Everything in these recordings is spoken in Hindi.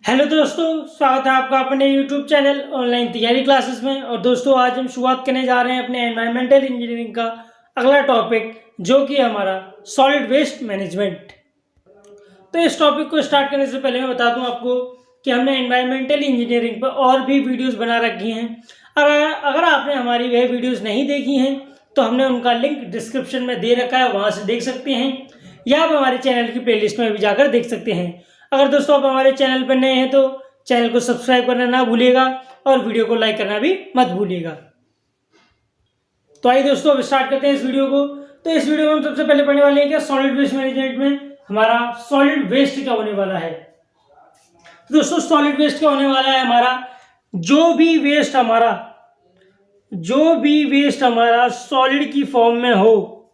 हेलो दोस्तों, स्वागत है आपका अपने यूट्यूब चैनल ऑनलाइन तैयारी क्लासेस में। और दोस्तों आज हम शुरुआत करने जा रहे हैं अपने एनवायरमेंटल इंजीनियरिंग का अगला टॉपिक, जो कि हमारा सॉलिड वेस्ट मैनेजमेंट। तो इस टॉपिक को स्टार्ट करने से पहले मैं बता दूं आपको कि हमने एनवायरमेंटल इंजीनियरिंग पर और भी वीडियोज़ बना रखी हैं। अगर आपने हमारी वह वीडियोज़ नहीं देखी हैं तो हमने उनका लिंक डिस्क्रिप्शन में दे रखा है, वहाँ से देख सकते हैं, या आप हमारे चैनल की प्लेलिस्ट में भी जाकर देख सकते हैं। अगर दोस्तों आप हमारे चैनल पर नए हैं तो चैनल को सब्सक्राइब करना ना भूलिएगा और वीडियो को लाइक करना भी मत भूलिएगा। तो आइए दोस्तों अब स्टार्ट करते हैं इस वीडियो को। तो इस वीडियो में हम सबसे पहले पढ़ने वाले हैं कि सॉलिड वेस्ट मैनेजमेंट में हमारा सॉलिड वेस्ट क्या होने वाला है। तो दोस्तों सॉलिड वेस्ट क्या होने वाला है, हमारा जो भी वेस्ट हमारा सॉलिड की फॉर्म में हो,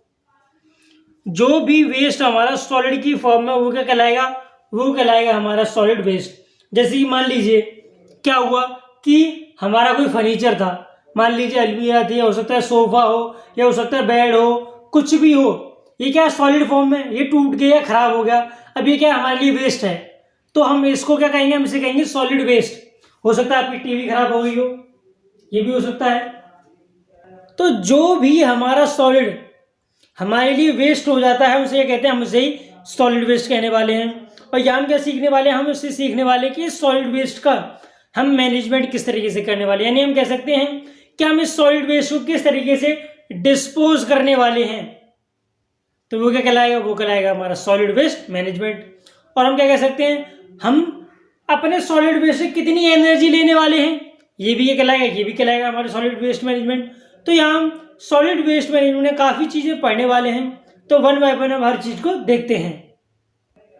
जो भी वेस्ट हमारा सॉलिड की फॉर्म में वो क्या कहलाएगा, वो कहलाएगा हमारा सॉलिड वेस्ट। जैसे कि मान लीजिए क्या हुआ कि हमारा कोई फर्नीचर था, मान लीजिए अलमीरा थी, हो सकता है सोफा हो, या हो सकता है बेड हो, कुछ भी हो, ये क्या है सॉलिड फॉर्म में, ये टूट गया, खराब हो गया, अब ये क्या हमारे लिए वेस्ट है, तो हम इसको क्या कहेंगे, हम इसे कहेंगे सॉलिड वेस्ट। हो सकता है आपकी टीवी खराब हो गई हो, ये भी हो सकता है। तो जो भी हमारा सॉलिड हमारे लिए वेस्ट हो जाता है उसे कहते हैं, हम उसे ही सॉलिड वेस्ट कहने वाले हैं। और यहाँ हम क्या सीखने वाले हैं, हम उससे सीखने वाले कि सॉलिड वेस्ट का हम मैनेजमेंट किस तरीके से करने वाले हैं, यानी हम कह सकते हैं कि हम इस सॉलिड वेस्ट को किस तरीके से डिस्पोज करने वाले हैं। तो वो क्या कहलाएगा, वो कहलाएगा हमारा सॉलिड वेस्ट मैनेजमेंट। और हम क्या कह सकते हैं, हम अपने सॉलिड वेस्ट से कितनी एनर्जी लेने वाले हैं, ये भी ये कहलाएगा, ये भी कहलाएगा हमारे सॉलिड वेस्ट मैनेजमेंट। तो यहाँ हम सॉलिड वेस्ट मैनेजमेंट में काफ़ी चीज़ें पढ़ने वाले हैं, तो वन बाय वन हम हर चीज़ को देखते हैं।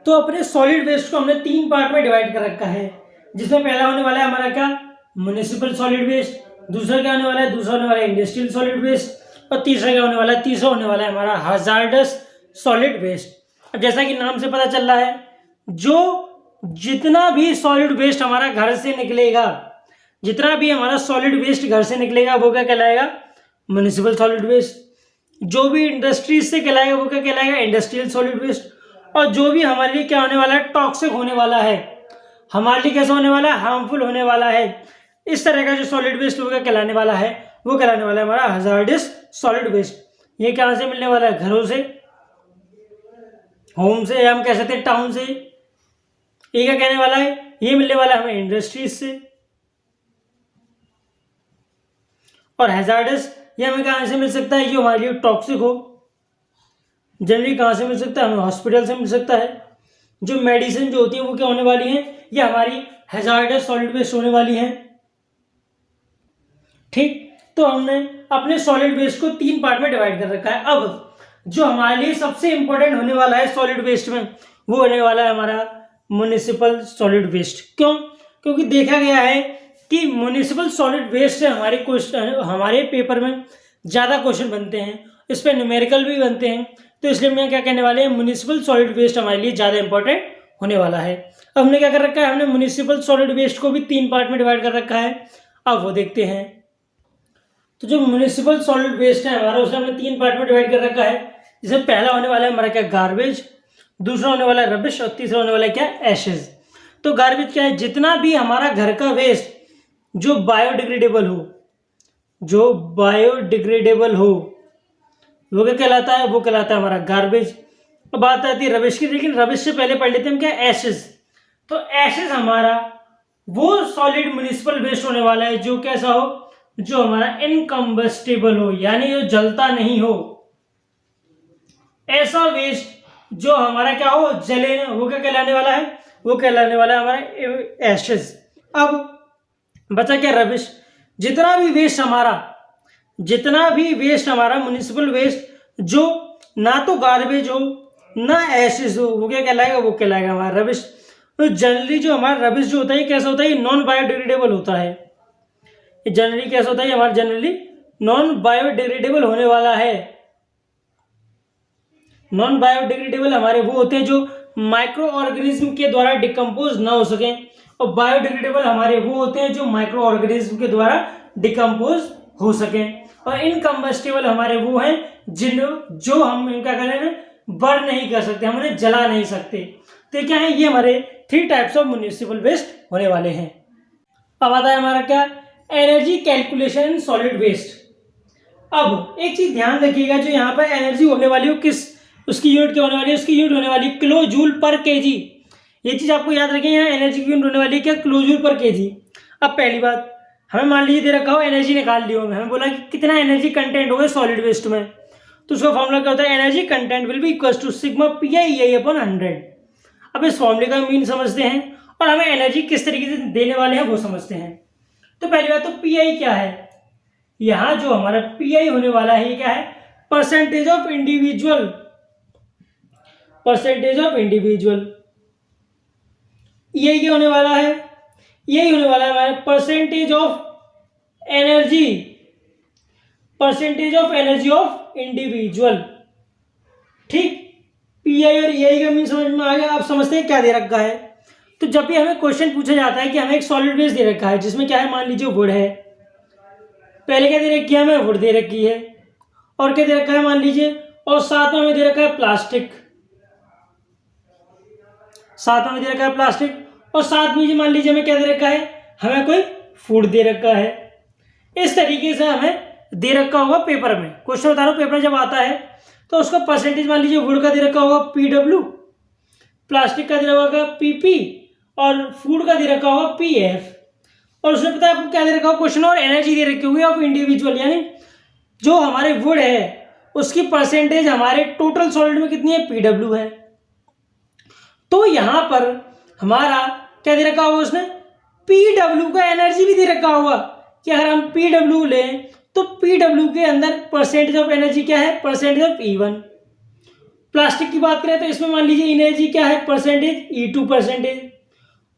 तो अपने सॉलिड वेस्ट को हमने 3 पार्ट में डिवाइड कर रखा है, जिसमें पहला होने वाला है हमारा क्या, म्युनिसिपल सॉलिड वेस्ट, दूसरा क्या होने वाला है, दूसरा होने वाला है इंडस्ट्रियल सॉलिड वेस्ट, और तीसरा क्या होने वाला है, तीसरा होने वाला है हमारा हजार्डस सॉलिड वेस्ट। अब जैसा कि नाम से पता चल रहा है, जो जितना भी सॉलिड वेस्ट हमारा घर से निकलेगा, जितना भी हमारा सॉलिड वेस्ट घर से निकलेगा वो क्या कहलाएगा, म्युनिसिपल सॉलिड वेस्ट। जो भी इंडस्ट्रीज से कहलाएगा वो क्या कहलाएगा, इंडस्ट्रियल सॉलिड वेस्ट। और जो भी हमारे लिए क्या होने वाला है, टॉक्सिक होने वाला है, हमारे लिए कैसा होने वाला है, हार्मफुल होने वाला है, इस तरह का जो सॉलिड वेस्ट वो क्या कहलाने वाला है, वो कहलाने वाला है हमारा हजार्डस सॉलिड वेस्ट। ये कहाँ से मिलने वाला है, घरों से, होम से, या हम कह सकते हैं टाउन से। ये क्या कहने वाला है, ये मिलने वाला है हमें इंडस्ट्रीज से। और हैजार्डस ये हमें कहाँ से मिल सकता है, जो हमारे लिए टॉक्सिक हो। जनरली कहाँ से मिल सकता है, हमें हॉस्पिटल से मिल सकता है। जो मेडिसिन जो होती है वो क्या होने वाली है, ये हमारी हैजार्डस सॉलिड वेस्ट होने वाली है। ठीक, तो हमने अपने सॉलिड वेस्ट को 3 पार्ट में डिवाइड कर रखा है। अब जो हमारे लिए सबसे इंपॉर्टेंट होने वाला है सॉलिड वेस्ट में, वो होने वाला है हमारा म्युनिसिपल सॉलिड वेस्ट। क्यों, क्योंकि देखा गया है कि म्युनिसिपल सॉलिड वेस्ट से हमारे पेपर में ज़्यादा क्वेश्चन बनते हैं, इस पर न्यूमेरिकल भी बनते हैं। तो इसलिए मैं क्या कहने वाले हैं, म्युनिसिपल सॉलिड वेस्ट हमारे लिए ज़्यादा इंपॉर्टेंट होने वाला है। अब हमने क्या कर रखा है, हमने म्युनिसिपल सॉलिड वेस्ट को भी 3 पार्ट में डिवाइड कर रखा है। अब वो देखते हैं। तो जो म्युनिसिपल सॉलिड वेस्ट है हमारा, उसे हमने 3 पार्ट में डिवाइड कर रखा है। जिसमें पहला होने वाला है हमारा क्या, गार्बेज, दूसरा होने वाला है रबिश, और तीसरा होने वाला है क्या, एशेज। तो गार्बेज क्या है, जितना भी हमारा घर का वेस्ट जो बायोडिग्रेडेबल हो, वो क्या कहलाता है, वो कहलाता है हमारा गार्बेज। अब बात आती है रबिश की, लेकिन रबिश से पहले पढ़ लेते हैं हम क्या, एशेज। तो एशेज हमारा वो सॉलिड म्युनिसिपल वेस्ट होने वाला है जो कैसा हो, जो हमारा इनकम्बस्टेबल हो, यानी जो जलता नहीं हो। ऐसा वेस्ट जो हमारा क्या हो, जले ना, वो क्या कहलाने वाला है, वो कहलाने वाला है हमारा एशेज। अब बचा क्या, रबिश। जितना भी वेस्ट हमारा म्युनिसिपल वेस्ट जो ना तो गार्बेज हो ना एशेज हो, वो क्या कहलाएगा, वो कहलाएगा हमारा रबिश। तो जनरली जो हमारा रबिश जो होता है कैसा होता है, नॉन बायोडिग्रेडेबल होता है। जनरली कैसा होता है, हमारा जनरली नॉन बायोडिग्रेडेबल होने वाला है। नॉन बायोडिग्रेडेबल हमारे वो होते हैं जो माइक्रो ऑर्गेनिज्म के द्वारा डिकम्पोज ना हो सके, और बायोडिग्रेडेबल हमारे वो होते हैं जो माइक्रो ऑर्गेनिज्म के द्वारा डिकम्पोज हो सके। और इनकम्बस्टेबल हमारे वो हैं जो हम क्या करें, बर्न नहीं कर सकते, हम उन्हें जला नहीं सकते। तो क्या है, ये हमारे 3 टाइप्स ऑफ म्युनिसिपल वेस्ट होने वाले हैं। अब आता है हमारा क्या, energy calculation in solid waste. अब एक चीज ध्यान रखिएगा, जो यहाँ पर एनर्जी होने वाली हो किस, उसकी यूनिट क्या होने वाली है, उसकी यूनिट होने वाली किलो जूल पर केजी। ये चीज आपको याद रखें, यहाँ एनर्जी की यूनिट होने वाली है क्या, किलो जूल पर केजी। अब पहली बात, हमें मान लीजिए दे रखा हो एनर्जी निकाल ली हो, हमें बोला कि कितना एनर्जी कंटेंट होगा सॉलिड वेस्ट में, तो उसका फॉर्मूला क्या होता है, energy content will be equal to sigma PI upon 100। अब इस फॉर्मूले का मीन समझते हैं और हमें एनर्जी किस तरीके से देने वाले हैं वो समझते हैं। तो पहली बात तो PI क्या है, यहां जो हमारा PI होने वाला है ये क्या है, percentage of individual, percentage of individual. यही क्या होने वाला है, यही होने वाला है हमारे percentage of energy, percentage of energy of individual. ठीक, PI और EI का मीन समझ में आ गया। आप समझते हैं क्या दे रखा है। तो जब भी हमें क्वेश्चन पूछा जाता है कि हमें एक सॉलिड वेस्ट दे रखा है जिसमें क्या है, मान लीजिए वुड है, पहले क्या दे रखी है, हमें वुड दे रखी है, और क्या दे रखा है मान लीजिए, और साथ में हमें दे रखा है प्लास्टिक, साथ में हमें दे रखा है प्लास्टिक, और साथ में मान लीजिए हमें क्या दे रखा है, हमें कोई फूड दे रखा है। इस तरीके से हमें दे रखा होगा पेपर में, क्वेश्चन बता रहा हूँ, पेपर जब आता है तो उसका परसेंटेज मान लीजिए वुड का दे रखा होगा PW, प्लास्टिक का दे रखा होगा PP, और फूड का दे रखा होगा PF, और उसमें पता है आपको क्या दे रखा होगा क्वेश्चन, और एनर्जी दे रखी होगी ऑफ इंडिविजुअल, यानी जो हमारे वुड है उसकी परसेंटेज हमारे टोटल सॉलिड में कितनी है, PW है। तो यहां पर हमारा क्या दे रखा होगा, उसने PW का एनर्जी भी दे रखा होगा कि अगर हम PW लें तो PW के अंदर परसेंटेज ऑफ एनर्जी क्या है, परसेंटेज ऑफ E1। प्लास्टिक की बात करें तो इसमें मान लीजिए एनर्जी क्या है, परसेंटेज E2 परसेंटेज,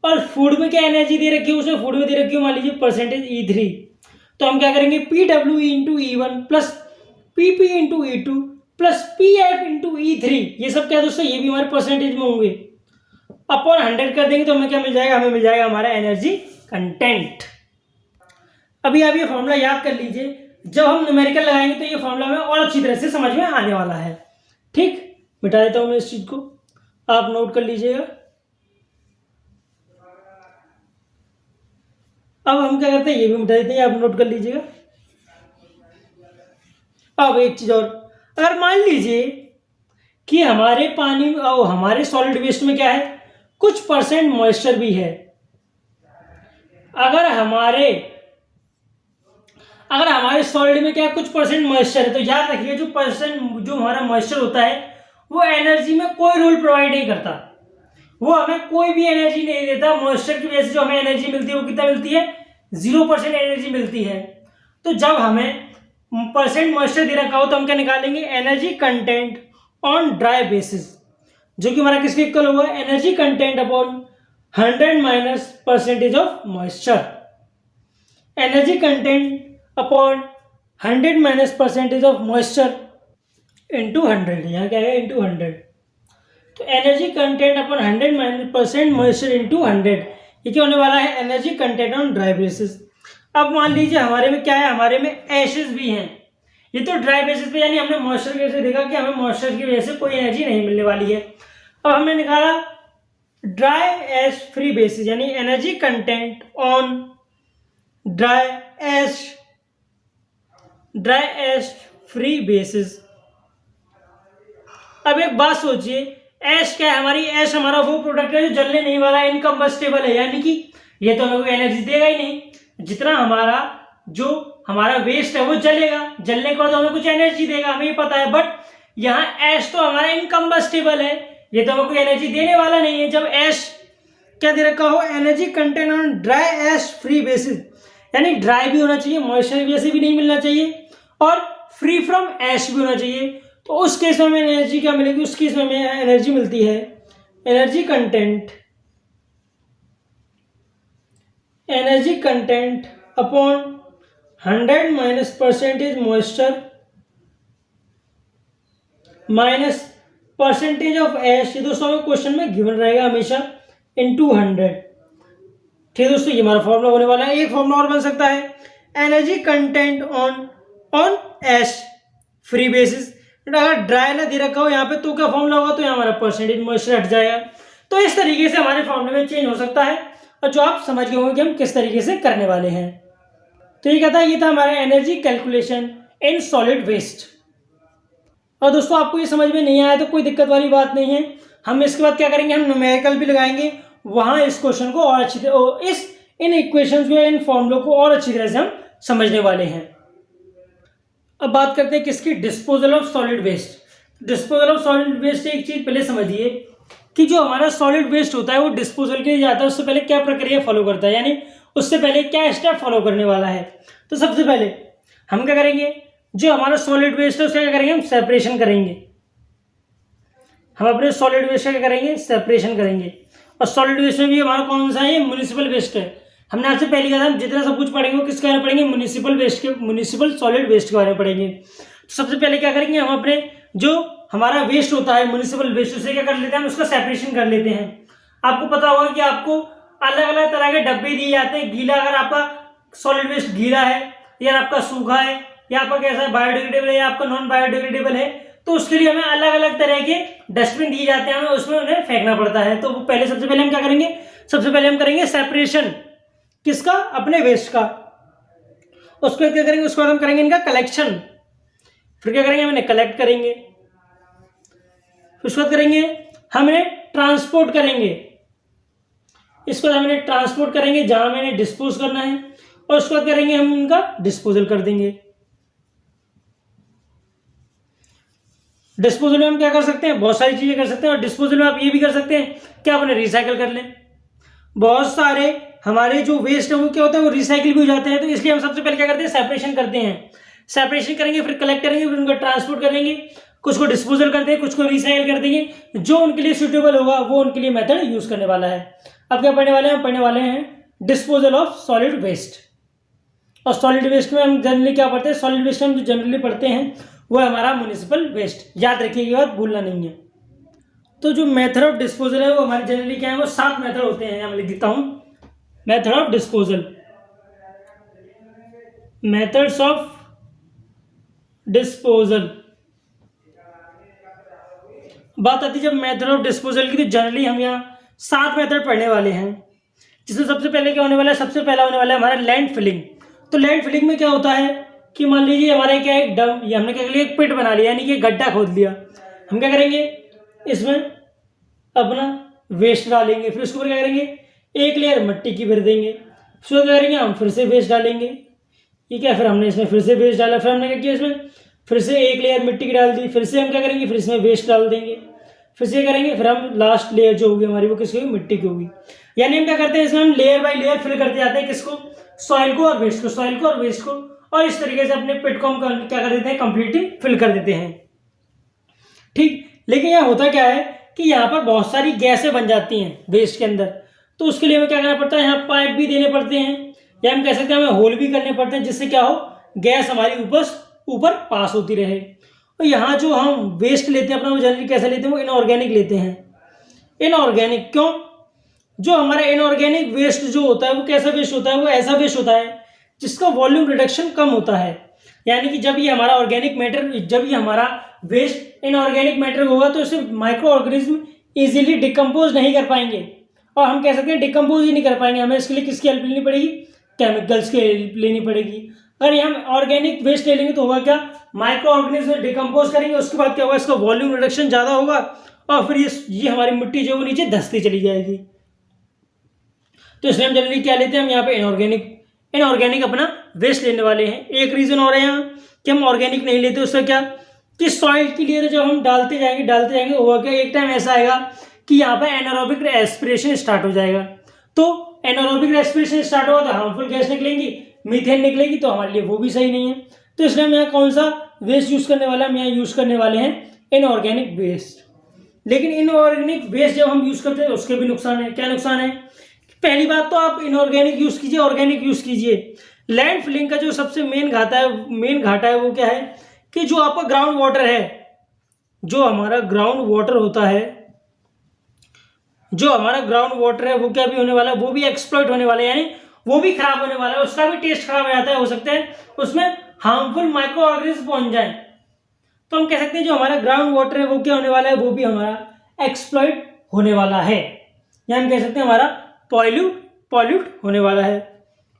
और फूड में क्या एनर्जी दे रखी है, उसमें फूड में दे रखी है मान लीजिए परसेंटेज E3। तो हम क्या करेंगे, PW into E1 plus PP into E2 plus PF into E3, ये सब क्या दोस्तों, ये भी हमारे परसेंटेज में होंगे, अपॉन 100 कर देंगे तो हमें क्या मिल जाएगा, हमें मिल जाएगा हमारा एनर्जी कंटेंट। अभी आप ये फॉर्मूला याद कर लीजिए, जब हम न्यूमेरिकल लगाएंगे तो ये फॉर्मूला हमें और अच्छी तरह से समझ में आने वाला है। ठीक, मिटा देता हूं मैं इस चीज को, आप नोट कर लीजिएगा। अब हम क्या करते हैं, ये भी मिटा देते हैं, आप नोट कर लीजिएगा। अब एक चीज और, अगर मान लीजिए कि हमारे पानी और हमारे सॉलिड वेस्ट में क्या है, कुछ परसेंट मॉइस्चर भी है, अगर हमारे सॉलिड में क्या कुछ परसेंट मॉइस्चर है, तो याद रखिए जो हमारा मॉइस्चर होता है वो एनर्जी में कोई रोल प्रोवाइड नहीं करता, वो हमें कोई भी एनर्जी नहीं देता। मॉइस्चर की वजह से जो हमें एनर्जी मिलती है वो कितना मिलती है, 0% एनर्जी मिलती है। तो जब हमें परसेंट मॉइस्चर दे रखा हो तो हम क्या निकालेंगे, energy content on dry basis, जो कि हमारा किसके इक्वल होगा, energy content upon 100 minus percentage of moisture, energy content upon 100 minus percentage of moisture into 100, यहाँ क्या है इंटू 100। तो energy content upon 100 minus percent moisture into 100, ये क्या होने वाला है, energy content on dry basis. अब मान लीजिए हमारे में क्या है, हमारे में एशेस भी हैं, ये तो ड्राई बेसिस पे, यानी हमने मॉइस्चर की वजह से देखा कि हमें मॉइस्चर की वजह से कोई एनर्जी नहीं मिलने वाली है। अब हमने निकाला ड्राई एश फ्री बेसिस, यानी energy content on dry ash free basis. अब एक बात सोचिए, ऐश क्या है हमारी, ऐश हमारा वो प्रोडक्ट है जो जलने नहीं वाला, इनकम्बस्टेबल है, यानी कि ये तो हमें कोई एनर्जी देगा ही नहीं। जितना हमारा वेस्ट है वो जलेगा, जलने के बाद हमें कुछ एनर्जी देगा, हमें ये पता है। बट यहाँ ऐश तो हमारा इनकम्बस्टेबल है, ये तो हमें कोई एनर्जी देने वाला नहीं है। जब ऐश क्या दे रखा हो, energy content on dry ash free basis, यानी ड्राई भी होना चाहिए, मॉइस्चर की वजह से भी नहीं मिलना चाहिए, और फ्री फ्रॉम ऐश भी होना चाहिए। तो उस केस में हमें एनर्जी क्या मिलेगी, उस केस में हमें एनर्जी मिलती है energy content upon 100 minus percentage moisture minus percentage of ash, ये दोस्तों हमें क्वेश्चन में गिवन रहेगा हमेशा, इनटू 100। ठीक है दोस्तों, ये हमारा फॉर्मूला होने वाला है। एक फॉर्मूला और बन सकता है, energy content on ash free basis. अगर ड्राई ना दे रखा हो यहाँ पे तो क्या फॉर्मूला होगा, तो यहाँ हमारा परसेंटेज मॉइस्चर हट जाएगा। तो इस तरीके से हमारे फॉर्मूले में चेंज हो सकता है, और जो आप समझ गए होंगे कि हम किस तरीके से करने वाले हैं। तो ये था हमारा energy calculation in solid waste. और दोस्तों आपको ये समझ में नहीं आया तो कोई दिक्कत वाली बात नहीं है, हम इसके बाद क्या करेंगे, हम न्यूमेरिकल भी लगाएंगे, वहां इस क्वेश्चन को और अच्छी तरह इन इक्वेशंस को, इन फॉर्मूलों को और अच्छी तरह से हम समझने वाले हैं। अब बात करते हैं किसकी, disposal of solid waste. Disposal of solid waste एक चीज पहले समझिए कि जो हमारा सॉलिड वेस्ट होता है वो डिस्पोजल के लिए जाता है, उससे पहले क्या प्रक्रिया फॉलो करता है, यानी उससे पहले क्या स्टेप फॉलो करने वाला है। तो सबसे पहले हम क्या करेंगे, जो हमारा सॉलिड वेस्ट है उसका क्या करेंगे, हम सेपरेशन करेंगे। हम अपने सॉलिड वेस्ट का क्या करेंगे, सेपरेशन करेंगे। और सॉलिड वेस्ट में भी हमारा कौन सा है, म्युनिसिपल वेस्ट है। हमने आपसे पहले कहा था हम जितना सब कुछ पढ़ेंगे वो किसके बारे में पढ़ेंगे, म्युनिसिपल सॉलिड वेस्ट के बारे में पढ़ेंगे। तो सबसे पहले क्या करेंगे, हम अपने जो हमारा वेस्ट होता है म्युनिसिपल वेस्ट, उसे क्या कर लेते हैं, हम उसका सेपरेशन कर लेते हैं। आपको पता होगा कि आपको अलग अलग तरह के डब्बे दिए जाते हैं। गीला, अगर आपका सॉलिड वेस्ट गीला है, या आपका सूखा है, या आपका कैसा है, बायोडिग्रेडेबल है, या आपका नॉन बायोडिग्रेडेबल है, तो उसके लिए हमें अलग अलग तरह के डस्टबिन दिए जाते हैं, हमें उसमें उन्हें फेंकना पड़ता है। तो सबसे पहले हम क्या करेंगे, सबसे पहले हम करेंगे सेपरेशन किसका, अपने वेस्ट का। उसके बाद क्या करेंगे, उसके बाद हम करेंगे इनका कलेक्शन। फिर क्या करेंगे, हम इन्हें कलेक्ट करेंगे। उसके बाद करेंगे हम इन्हें ट्रांसपोर्ट करेंगे। इसके बाद हम इन्हें ट्रांसपोर्ट करेंगे जहां हमें इन्हें डिस्पोज करना है, और उसके बाद करेंगे हम इनका डिस्पोजल कर देंगे। डिस्पोजल में हम क्या कर सकते हैं, बहुत सारी चीजें कर सकते हैं। और डिस्पोजल में आप ये भी कर सकते हैं कि आप उन्हें रिसाइकल कर लें। बहुत सारे हमारे जो वेस्ट है वो क्या होता है, वो रिसाइकिल भी हो जाते हैं। तो इसलिए हम सबसे पहले क्या करते हैं, सेपरेशन करते हैं। सेपरेशन करेंगे, फिर कलेक्ट करेंगे, फिर उनको ट्रांसपोर्ट करेंगे, कुछ को डिस्पोजल कर देंगे, कुछ को रिसाइकिल कर देंगे। जो उनके लिए सुटेबल होगा वो उनके लिए मेथड यूज करने वाला है। अब क्या पढ़ने वाले हैं, हम पढ़ने वाले हैं डिस्पोजल ऑफ सॉलिड वेस्ट। और सॉलिड वेस्ट में हम जनरली क्या पढ़ते हैं, सॉलिड वेस्ट में हम जो जनरली पढ़ते हैं वो है हमारा म्युनिसिपल वेस्ट। याद रखिए ये बात, भूलना नहीं है। तो जो मेथड ऑफ डिस्पोजल है वो हमारे जनरली क्या है, वो 7 मेथड होते हैं। मैं लिख देता हूं, method of disposal, methods of disposal. बात आती है जब मेथड ऑफ डिस्पोजल की, तो जनरली हम यहाँ 7 मेथड पढ़ने वाले हैं। जिसमें सबसे पहले क्या होने वाला है, सबसे पहला होने वाला है हमारा लैंड फिलिंग। तो लैंड फिलिंग में क्या होता है कि मान लीजिए हमारे क्या एक डम, ये हमने क्या कर लिया, एक पिट बना लिया, यानी कि गड्ढा खोद लिया। हम क्या करेंगे, इसमें अपना वेस्ट डालेंगे, फिर उसके ऊपर क्या करेंगे, एक लेयर मिट्टी की भर देंगे। फिर क्या करेंगे, हम फिर से वेस्ट डालेंगे। ये क्या, फिर हमने इसमें फिर से वेस्ट डाला, फिर हमने क्या किया, इसमें फिर से एक लेयर मिट्टी की डाल दी, फिर से हम क्या करेंगे, फिर इसमें वेस्ट डाल देंगे, फिर से करेंगे, फिर हम लास्ट लेयर जो होगी हमारी वो किसकी होगी, मिट्टी की होगी। यानी हम क्या करते हैं, इसमें हम लेयर बाय लेयर फिल करते जाते हैं, किसको, सॉइल को और वेस्ट को, सॉइल को और वेस्ट को। और इस तरीके से अपने पिट को हम क्या कर देते हैं, कंप्लीटली फिल कर देते हैं। ठीक, लेकिन यहाँ होता क्या है कि यहाँ पर बहुत सारी गैसें बन जाती हैं वेस्ट के अंदर। तो उसके लिए हमें क्या करना पड़ता है, यहाँ पाइप भी देने पड़ते हैं, या हम कह सकते हैं हमें होल भी करने पड़ते हैं, जिससे क्या हो, गैस हमारी ऊपर पास होती रहे। और यहाँ जो हम वेस्ट लेते हैं अपना, वो जनरली कैसे लेते हैं, वो इनऑर्गेनिक लेते हैं। इनऑर्गेनिक क्यों, जो हमारा इनऑर्गेनिक वेस्ट जो होता है वो कैसा वेस्ट होता है, वो ऐसा वेस्ट होता है जिसका वॉल्यूम रिडक्शन कम होता है। यानी कि जब ये हमारा ऑर्गेनिक मैटर, जब ये हमारा वेस्ट इनऑर्गेनिक मैटर होगा तो इसे माइक्रो ऑर्गेनिज्म इजीली डिकम्पोज नहीं कर पाएंगे। और हम कह सकते हैं डिकम्पोज ही नहीं कर पाएंगे, हमें इसके लिए किसकी हेल्प लेनी पड़ेगी, केमिकल्स की हेल्प लेनी पड़ेगी। अगर हम ऑर्गेनिक वेस्ट ले लेंगे तो होगा क्या, माइक्रो ऑर्गेनिज्म डिकम्पोज करेंगे, उसके बाद क्या होगा, इसका वॉल्यूम रिडक्शन ज़्यादा होगा, और फिर ये हमारी मिट्टी जो वो नीचे धंसती चली जाएगी। तो इसलिए हम जनरली क्या लेते हैं, हम यहाँ पे इनऑर्गेनिक अपना वेस्ट लेने वाले हैं। एक रीजन और है यहाँ कि हम ऑर्गेनिक नहीं लेते, उससे क्या कि सॉइल की लेयर जब हम डालते जाएंगे होगा क्या, एक टाइम ऐसा आएगा कि यहाँ पर एनारोबिक रेस्पिरेशन स्टार्ट हो जाएगा। तो एनारोबिक रेस्पिरेशन स्टार्ट होगा तो हार्मफुल गैस निकलेंगी, मीथेन निकलेगी, तो हमारे लिए वो भी सही नहीं है। तो इसलिए हम यहाँ कौन सा वेस्ट यूज करने वाला है, हम यहाँ यूज करने वाले हैं इनऑर्गेनिक वेस्ट। लेकिन इनऑर्गेनिक वेस्ट जब हम यूज करते हैं उसके भी नुकसान है। क्या नुकसान है, पहली बात तो आप इनऑर्गेनिक यूज कीजिए, ऑर्गेनिक यूज कीजिए। लैंड फिलिंग का जो सबसे मेन घाटा है वो क्या है कि जो आपका ग्राउंड वाटर है, जो हमारा ग्राउंड वाटर होता है, जो हमारा ग्राउंड वाटर है वो क्या भी होने वाला है, वो भी एक्सप्लॉइट होने वाला है, यानी वो भी खराब होने वाला है, उसका भी टेस्ट खराब हो जाता है। हो सकता है उसमें हार्मफुल माइक्रो ऑर्गेनिज्म पहुंच जाए। तो हम कह सकते हैं जो हमारा ग्राउंड वाटर है वो क्या होने वाला है, वो भी हमारा एक्सप्लॉइट होने वाला है। या हम कह सकते हैं हमारा पॉल्यूट होने वाला है।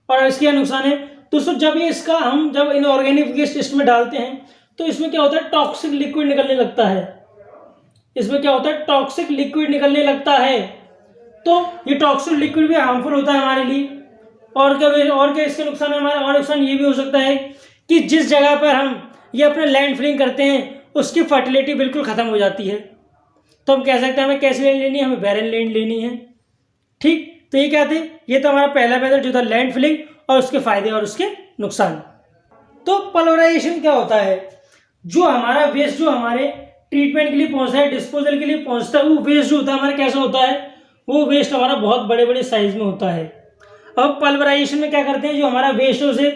और इसके क्या नुकसान है दोस्तों, जब हम जब इनऑर्गेनिक वेस्ट इसमें डालते हैं तो इसमें क्या होता है, टॉक्सिक लिक्विड निकलने लगता है। इसमें क्या होता है, टॉक्सिक लिक्विड निकलने लगता है। तो ये टॉक्सिक लिक्विड भी हार्मफुल होता है हमारे लिए। और क्या इसके नुकसान है हमारा, और नुकसान ये भी हो सकता है कि जिस जगह पर हम ये अपने लैंड फिलिंग करते हैं उसकी फर्टिलिटी बिल्कुल खत्म हो जाती है। तो हम कह सकते हैं हमें कैसी लैंड लेनी है, हमें बैरन लैंड लेनी है। ठीक, तो ये क्या थे, ये तो हमारा पहला मेथड जो था लैंड फिलिंग, और उसके फायदे और उसके नुकसान। तो पल्वराइजेशन क्या होता है, जो हमारा वेस्ट जो हमारे ट्रीटमेंट के लिए पहुंचता है, डिस्पोजल के लिए पहुंचता है, वो वेस्ट जो होता है हमारा कैसा होता है, वो वेस्ट हमारा बहुत बड़े बड़े साइज में होता है। अब पल्वराइजेशन में क्या करते हैं, जो हमारा वेस्ट है उसे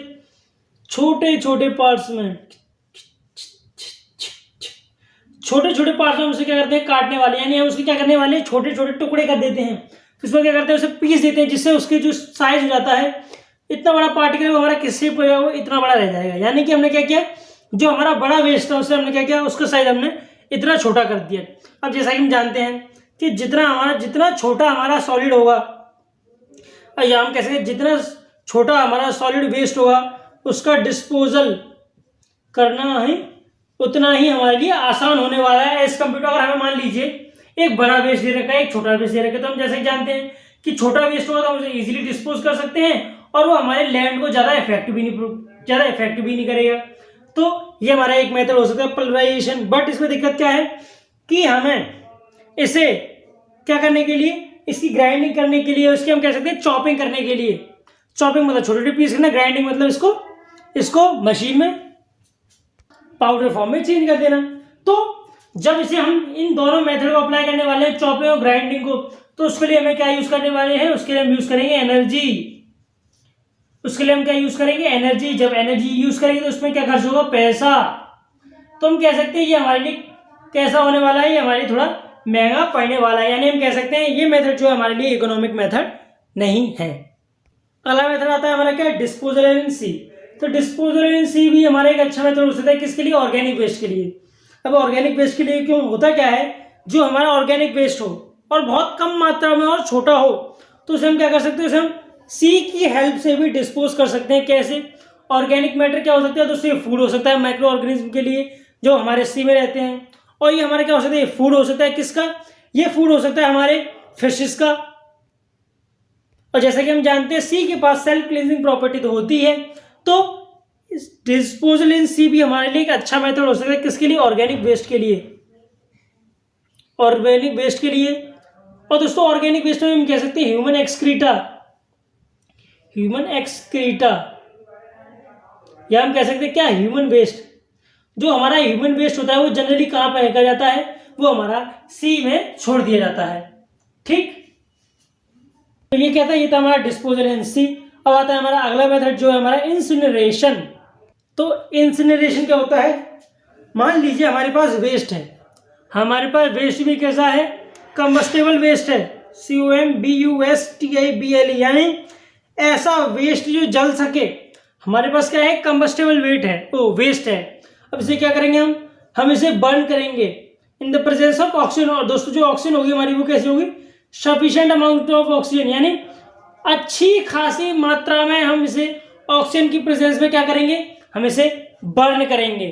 छोटे छोटे पार्ट्स में हम उसे क्या करते हैं, काटने वाले, यानी हम उसके क्या करने वाले हैं, छोटे छोटे टुकड़े कर देते हैं। फिर उसमें क्या करते हैं, उसे पीस देते हैं, जिससे उसके जो साइज हो जाता है, इतना बड़ा पार्टिकल हमारा किस शेप का वो इतना बड़ा रह जाएगा। यानी कि हमने क्या किया, जो हमारा बड़ा वेस्ट था उसे हमने क्या किया, उसका साइज हमने इतना छोटा कर दिया। अब जैसा कि हम जानते हैं कि जितना छोटा हमारा सॉलिड होगा, या हम कह सकते हैं जितना छोटा हमारा सॉलिड वेस्ट होगा उसका डिस्पोजल करना ही उतना ही हमारे लिए आसान होने वाला है एज कम्पेयर टू, अगर हमें मान लीजिए एक बड़ा वेस्ट दे रखा है, एक छोटा वेस्ट दे रखा है, तो हम जैसे कि जानते हैं कि छोटा वेस्ट होगा तो हम उसे इजीली डिस्पोज कर सकते हैं और वो हमारे लैंड को ज़्यादा इफेक्ट भी नहीं करेगा। तो ये हमारा एक मेथड हो सकता है पल्वराइजेशन। बट इसमें दिक्कत क्या है कि हमें इसे क्या करने के लिए, इसकी ग्राइंडिंग करने के लिए, उसकी हम कह सकते हैं चॉपिंग करने के लिए, चॉपिंग मतलब छोटे छोटे पीस करना, ग्राइंडिंग मतलब इसको मशीन में पाउडर फॉर्म में चेंज कर देना। तो जब इसे हम इन दोनों मेथड को अप्लाई करने वाले हैं, चॉपिंग और ग्राइंडिंग को, तो उसके लिए हमें क्या यूज करने वाले हैं, उसके लिए हम यूज करेंगे एनर्जी। जब एनर्जी यूज करेंगे तो उसमें क्या खर्च होगा, पैसा। तो हम कह सकते हैं ये हमारे लिए कैसा होने वाला है, ये हमारे लिए थोड़ा महंगा पड़ने वाला है। यानी हम कह सकते हैं ये मेथड जो है हमारे लिए इकोनॉमिक मेथड नहीं है। अगला मेथड आता है हमारा क्या, डिस्पोजल इन सी। तो डिस्पोजल इन सी भी हमारा एक अच्छा मेथड हो सकता है, किसके लिए, ऑर्गेनिक वेस्ट के लिए। अब ऑर्गेनिक वेस्ट के लिए क्यों, होता क्या है, जो हमारा ऑर्गेनिक वेस्ट हो और बहुत कम मात्रा में और छोटा हो, तो उसे हम क्या कर सकते हैं, उसे हम सी की हेल्प से भी डिस्पोज कर सकते हैं। कैसे, ऑर्गेनिक मैटर क्या हो सकता है, तो उससे फूड हो सकता है माइक्रो ऑर्गेनिज्म के लिए जो हमारे सी में रहते हैं। और ये हमारा क्या हो सकता है, फूड हो सकता है किसका, ये फूड हो सकता है हमारे फिशेस का। और जैसा कि हम जानते हैं सी के पास सेल्फ क्लींजिंग प्रॉपर्टी तो होती है, तो डिस्पोजल इन सी भी हमारे लिए एक अच्छा मेथड हो सकता है, किसके लिए, ऑर्गेनिक वेस्ट के लिए। और दोस्तों ऑर्गेनिक वेस्ट में हम कह सकते हैं ह्यूमन एक्सक्रीटा, या हम कह सकते हैं क्या, ह्यूमन वेस्ट। जो हमारा ह्यूमन वेस्ट होता है वो जनरली कहाँ पर फेंका जाता है, वो हमारा सी में छोड़ दिया जाता है। ठीक, तो ये क्या था, ये था हमारा डिस्पोजल इन सी। अब आता है हमारा अगला मेथड जो है हमारा इंसिनरेशन। तो इंसिनरेशन क्या होता है, मान लीजिए हमारे पास वेस्ट है, हमारे पास वेस्ट भी कैसा है, कंबस्टेबल वेस्ट है, COMBUSTIBLE, यानी ऐसा वेस्ट जो जल सके। हमारे पास क्या है, कंबस्टेबल वेस्ट है। अब इसे क्या करेंगे, हम इसे बर्न करेंगे in the presence of oxygen. और दोस्तों जो ऑक्सीजन होगी हमारी वो कैसी होगी, सफिशिएंट अमाउंट ऑफ ऑक्सीजन, यानी अच्छी खासी मात्रा में हम इसे ऑक्सीजन की प्रेजेंस में क्या करेंगे, हम इसे बर्न करेंगे।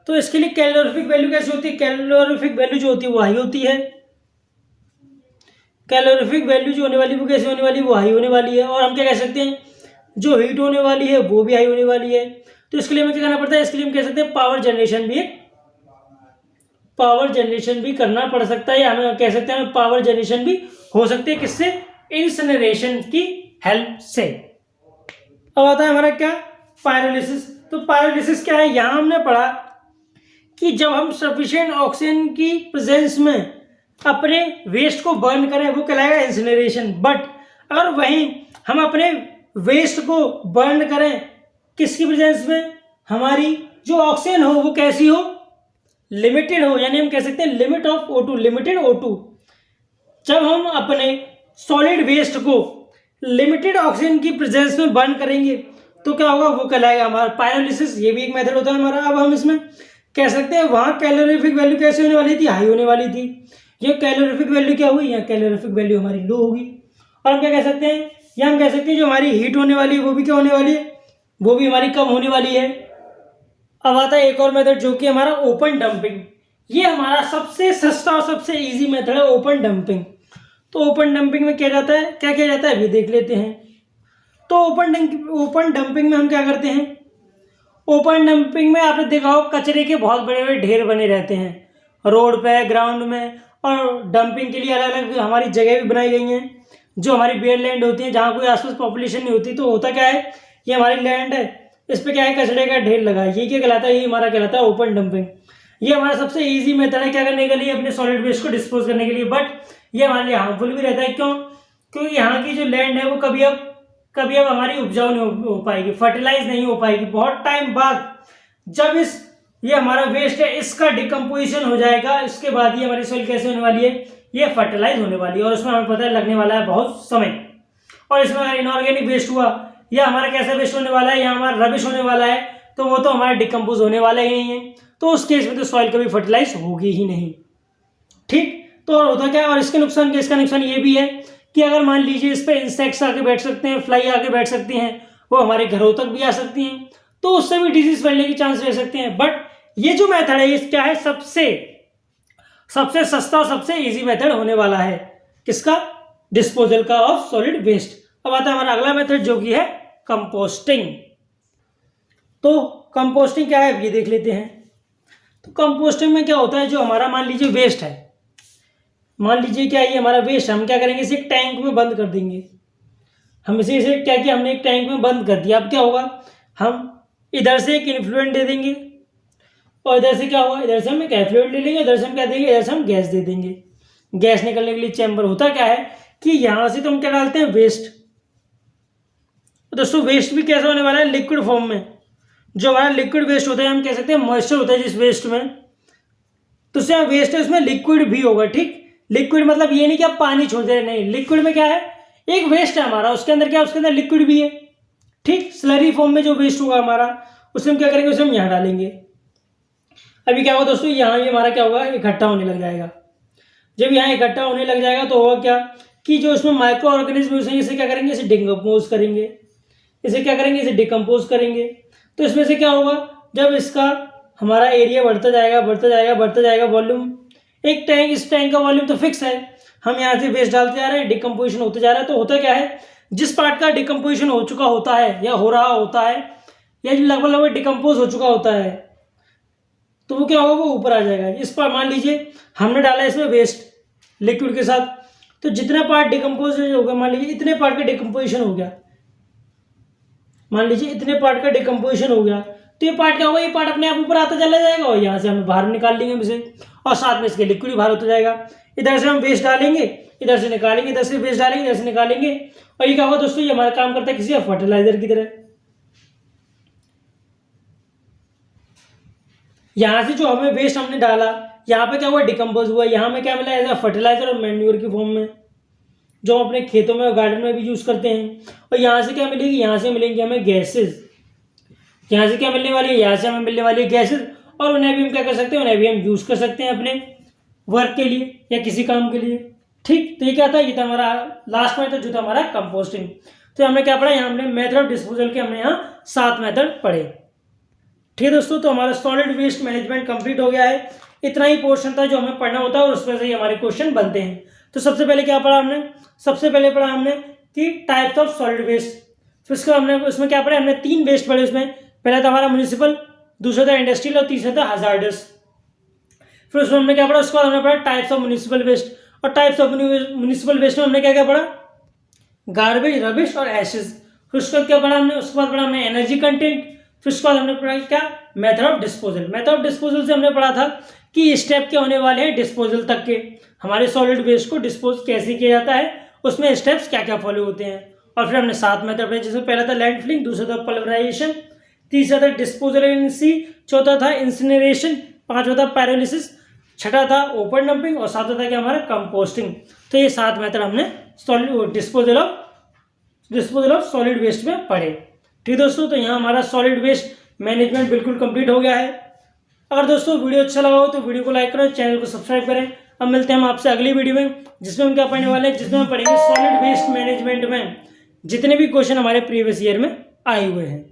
तो इसके लिए कैलोरीफिक वैल्यू कैसी होती है, कैलोरीफिक वैल्यू जो होती है वो हाई होती है। कैलोरीफिक वैल्यू जो होने वाली वो कैसी होने वाली, वो हाई होने वाली है। और हम क्या कह सकते हैं, जो हीट होने वाली है वो भी हाई होने वाली है। तो इसके लिए हमें क्या करना पड़ता है, इसके लिए हम कह सकते हैं पावर जनरेशन भी करना पड़ सकता है, या हमें कह सकते हैं पावर जनरेशन भी हो सकती है, किससे, इंसिनरेशन की हेल्प से। अब आता है हमारा क्या, पायरोलिसिस। तो पायरोलिसिस क्या है, यहां हमने पढ़ा कि जब हम सफिशिएंट ऑक्सीजन की प्रेजेंस में अपने वेस्ट को बर्न करें वो कहलाएगा इंसिनरेशन। बट अगर वहीं हम अपने वेस्ट को बर्न करें किसकी प्रेजेंस में, हमारी जो ऑक्सीजन हो वो कैसी हो, लिमिटेड हो, यानी हम कह सकते हैं लिमिटेड O2। जब हम अपने सॉलिड वेस्ट को लिमिटेड ऑक्सीजन की प्रेजेंस में बर्न करेंगे तो क्या होगा, वो कहलाएगा हमारा पायरोलिसिस। ये भी एक मेथड होता है हमारा। अब हम इसमें कह सकते हैं वहां कैलोरीफिक वैल्यू कैसे होने वाली थी, हाई होने वाली थी। ये कैलोरीफिक वैल्यू क्या हुई, यहाँ कैलोरीफिक वैल्यू हमारी लो होगी। और हम क्या कह सकते हैं, या हम कह सकते हैं जो हमारी हीट होने वाली है वो भी क्या होने वाली है, वो भी हमारी कम होने वाली है। अब आता है एक और मेथड जो कि हमारा ओपन डंपिंग। ये हमारा सबसे सस्ता और सबसे इजी मेथड है ओपन डंपिंग। तो ओपन डंपिंग में क्या जाता है, क्या किया जाता है अभी देख लेते हैं। तो ओपन डंपिंग में हम क्या करते हैं, ओपन डंपिंग में आपने देखा हो कचरे के बहुत बड़े बड़े ढेर बने रहते हैं रोड पे, ग्राउंड में, और डंपिंग के लिए अलग अलग हमारी जगह भी बनाई गई हैं जो हमारी बेयर लैंड होती है, जहाँ कोई आसपास पॉपुलेशन नहीं होती। तो होता क्या है, ये हमारी लैंड है, इस पे क्या है कचरे का ढेर लगा है, ये क्या कहलाता है, ये हमारा कहलाता है ओपन डंपिंग। ये हमारा सबसे इजी मेथड है क्या करने के लिए, अपने सॉलिड वेस्ट को डिस्पोज करने के लिए। बट ये हमारे लिए हार्मफुल भी रहता है, क्यों, क्योंकि यहाँ की जो लैंड है वो कभी अब हमारी उपजाऊ नहीं हो पाएगी, फर्टिलाइज नहीं हो पाएगी। बहुत टाइम बाद जब ये हमारा वेस्ट है इसका डिकम्पोजिशन हो जाएगा, इसके बाद ये हमारी सॉइल कैसे होने वाली है, ये फर्टिलाइज होने वाली है, और उसमें हमें पता है लगने वाला है बहुत समय। और इसमें अगर इनऑर्गेनिक वेस्ट हुआ या हमारा कैसा वेस्ट होने वाला है, या हमारा रबिश होने वाला है, तो वो तो हमारा डिकम्पोज होने वाला ही नहीं है। तो उस केस में तो सॉइल कभी फर्टिलाइज होगी ही नहीं। ठीक, तो और होता क्या है, और इसके नुकसान क्या, इसका नुकसान ये भी है कि अगर मान लीजिए इस पर इंसेक्ट्स आके बैठ सकते हैं, फ्लाई आके बैठ सकती हैं, वो हमारे घरों तक भी आ सकती हैं, तो उससे भी डिजीज फैलने के चांस रह सकते हैं। बट ये जो मेथड है ये क्या है, सबसे सस्ता और सबसे इजी मेथड होने वाला है, किसका, डिस्पोजल का ऑफ सॉलिड वेस्ट। अब आता है हमारा अगला मेथड जो कि है कंपोस्टिंग। तो कंपोस्टिंग क्या है ये देख लेते हैं। तो कंपोस्टिंग में क्या होता है, जो हमारा मान लीजिए वेस्ट है, मान लीजिए क्या ये हमारा वेस्ट है, हम क्या करेंगे इसे एक टैंक में बंद कर देंगे। हम इसे क्या किया, हमने एक टैंक में बंद कर दिया। अब क्या होगा, हम इधर से एक इन्फ्लुएंट दे देंगे, और इधर से क्या होगा, इधर से हम एक एफ्लुएंट ले लेंगे, इधर से हम क्या देंगे, इधर से हम गैस दे देंगे। गैस निकलने के लिए चैम्बर होता क्या है कि यहां से तो हम क्या डालते हैं वेस्ट। तो दोस्तों वेस्ट भी कैसा होने वाला है, लिक्विड फॉर्म में। जो हमारा लिक्विड वेस्ट होता है, हम कह सकते हैं मॉइस्चर होता है जिस वेस्ट में, तो उससे वेस्ट है उसमें लिक्विड भी होगा। ठीक, लिक्विड मतलब ये नहीं कि आप पानी छोड़ दे रहे, नहीं, लिक्विड में क्या है, एक वेस्ट है हमारा, उसके अंदर क्या है, उसके अंदर लिक्विड भी है। ठीक, स्लरी फॉर्म में जो वेस्ट होगा हमारा, उसे हम क्या करेंगे, उसे हम यहाँ डालेंगे। अभी क्या होगा दोस्तों, यहाँ ये हमारा क्या होगा, इकट्ठा होने लग जाएगा। जब यहाँ इकट्ठा होने लग जाएगा तो होगा क्या कि जो इसमें माइक्रो ऑर्गेनिज्म हैं इसे क्या करेंगे, इसे डिकम्पोज करेंगे। इसे क्या करेंगे, इसे डिकम्पोज करेंगे। तो इसमें से क्या होगा, जब इसका हमारा एरिया बढ़ता जाएगा बढ़ता जाएगा बढ़ता जाएगा, वॉल्यूम, एक टैंक, इस टैंक का वॉल्यूम तो फिक्स है, हम यहाँ से वेस्ट डालते जा रहे हैं, डिकम्पोजिशन होते जा रहा है। तो होता क्या है, जिस पार्ट का डिकम्पोजिशन हो चुका होता है या हो रहा होता है, या जो लगभग डिकम्पोज हो चुका होता है, तो वो क्या होगा, वो ऊपर आ जाएगा। इस पर मान लीजिए हमने डाला इसमें वेस्ट लिक्विड के साथ, तो जितना पार्ट डिकम्पोज होगा, मान लीजिए इतने पार्ट का डिकम्पोजिशन हो गया, मान लीजिए इतने पार्ट का डिकम्पोजिशन हो गया, तो ये पार्ट क्या होगा, ये पार्ट अपने आप ऊपर आता चला जाएगा, और यहाँ से हम बाहर निकाल लेंगे इसे, और साथ में इसके लिक्विड बाहर होता जाएगा। इधर से हम वेस्ट डालेंगे, इधर से निकालेंगे, इधर से वेस्ट डालेंगे, इधर से निकालेंगे, और ये क्या होगा दोस्तों, ये हमारा काम करता है किसी फर्टिलाइजर की तरह। यहाँ से जो हमें वेस्ट हमने डाला, यहाँ पे क्या हुआ, डिकम्पोज हुआ, यहाँ में क्या मिला, एज अ फर्टिलाइजर और मैन्योर की फॉर्म में, जो हम अपने खेतों में और गार्डन में भी यूज करते हैं। और यहाँ से क्या मिलेगी, यहाँ से मिलेंगे हमें गैसेज। यहाँ से क्या मिलने वाली है, यहाँ से हमें मिलने वाली है गैसेज, और उन्हें भी हम क्या कर सकते हैं, उन्हें भी हम यूज कर सकते हैं अपने वर्क के लिए या किसी काम के लिए। ठीक, तो ये क्या था, ये था हमारा लास्ट मेथड जो था हमारा कंपोस्टिंग। तो हमने क्या पढ़ा, यहाँ हमने मेथड ऑफ डिस्पोजल के हमने यहाँ 7 मेथड पढ़े। ठीक है दोस्तों, तो हमारा सॉलिड वेस्ट मैनेजमेंट कंप्लीट हो गया है। इतना ही पोर्शन था जो हमें पढ़ना होता है, और उसमें से ही हमारे क्वेश्चन बनते हैं। तो सबसे पहले क्या पढ़ा हमने, सबसे पहले पढ़ा हमने कि टाइप्स ऑफ सॉलिड वेस्ट। फिर उसको हमने उसमें क्या पढ़ा, हमने 3 वेस्ट पढ़े उसमें। पहला था हमारा म्युनिसिपल, दूसरा था इंडस्ट्रियल, और तीसरा था हजार्डस। फिर उसमें हमने क्या पढ़ा, उसके बाद हमने पढ़ा टाइप्स ऑफ म्युनिसिपल वेस्ट। और टाइप्स ऑफ म्युनिसिपल वेस्ट में हमने क्या क्या पढ़ा, गार्बेज, रबिश और एशेज। फिर उसके बाद क्या पढ़ा हमने, उसके बाद पढ़ा हमने एनर्जी कंटेंट। फिर उसके बाद हमने पढ़ा क्या, method of disposal. Method of disposal से हमने पढ़ा था कि स्टेप क्या होने वाले हैं डिस्पोजल तक के, हमारे सॉलिड वेस्ट को डिस्पोज कैसे किया जाता है, उसमें स्टेप्स क्या क्या फॉलो होते हैं। और फिर हमने 7 मेथड पढ़े, जिसमें पहला था लैंड फिलिंग, दूसरा था पल्वराइजेशन, तीसरा था डिस्पोजल इन सी, चौथा था इंसिनरेशन, पांचवा था पैरोलिसिस, छठा था ओपन डंपिंग, और सातवां था क्या हमारा कंपोस्टिंग। तो ये 7 मेथड हमने डिस्पोजल ऑफ सॉलिड वेस्ट में पढ़े। ठीक दोस्तों, तो यहाँ हमारा सॉलिड वेस्ट मैनेजमेंट बिल्कुल कंप्लीट हो गया है। अगर दोस्तों वीडियो अच्छा लगा हो तो वीडियो को लाइक करें, चैनल को सब्सक्राइब करें। अब मिलते हैं हम आपसे अगली वीडियो में, जिसमें हम क्या पढ़ने वाले हैं, जिसमें हम पढ़ेंगे सॉलिड वेस्ट मैनेजमेंट में जितने भी क्वेश्चन हमारे प्रीवियस ईयर में आए हुए हैं।